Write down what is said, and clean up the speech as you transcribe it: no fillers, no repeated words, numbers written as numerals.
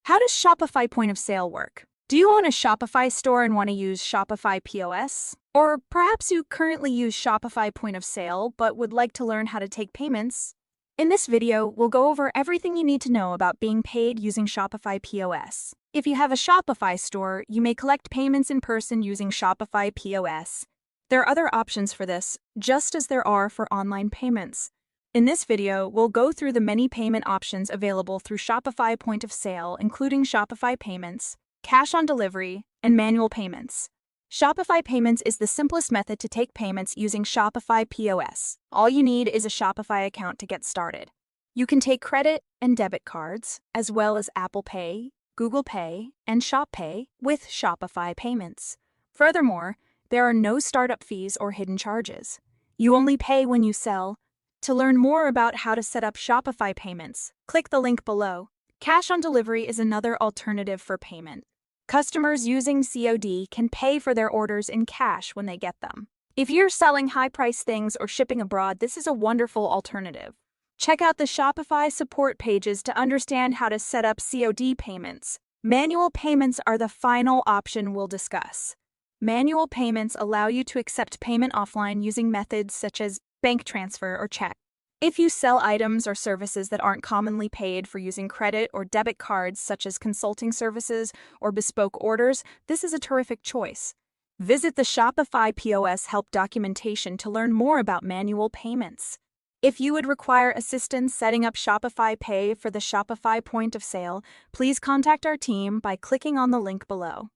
How does Shopify point of sale work? Do you own a Shopify store and want to use Shopify POS? Or perhaps you currently use Shopify point of sale but would like to learn how to take payments? In this video, we'll go over everything you need to know about being paid using Shopify POS. If you have a Shopify store, you may collect payments in person using Shopify POS. There are other options for this, just as there are for online payments. In this video, we'll go through the many payment options available through Shopify point of sale, including Shopify Payments, cash on delivery, and manual payments. Shopify Payments is the simplest method to take payments using Shopify POS. All you need is a Shopify account to get started. You can take credit and debit cards, as well as Apple Pay, Google Pay, and Shop Pay with Shopify Payments. Furthermore, there are no startup fees or hidden charges. You only pay when you sell. To learn more about how to set up Shopify Payments, click the link below. Cash on delivery is another alternative for payment. Customers using COD can pay for their orders in cash when they get them. If you're selling high-priced things or shipping abroad, this is a wonderful alternative. Check out the Shopify support pages to understand how to set up COD payments. Manual payments are the final option we'll discuss. Manual payments allow you to accept payment offline using methods such as bank transfer or check. If you sell items or services that aren't commonly paid for using credit or debit cards such as consulting services or bespoke orders, this is a terrific choice. Visit the Shopify POS help documentation to learn more about manual payments. If you would require assistance setting up Shopify Pay for the Shopify point of sale, please contact our team by clicking on the link below.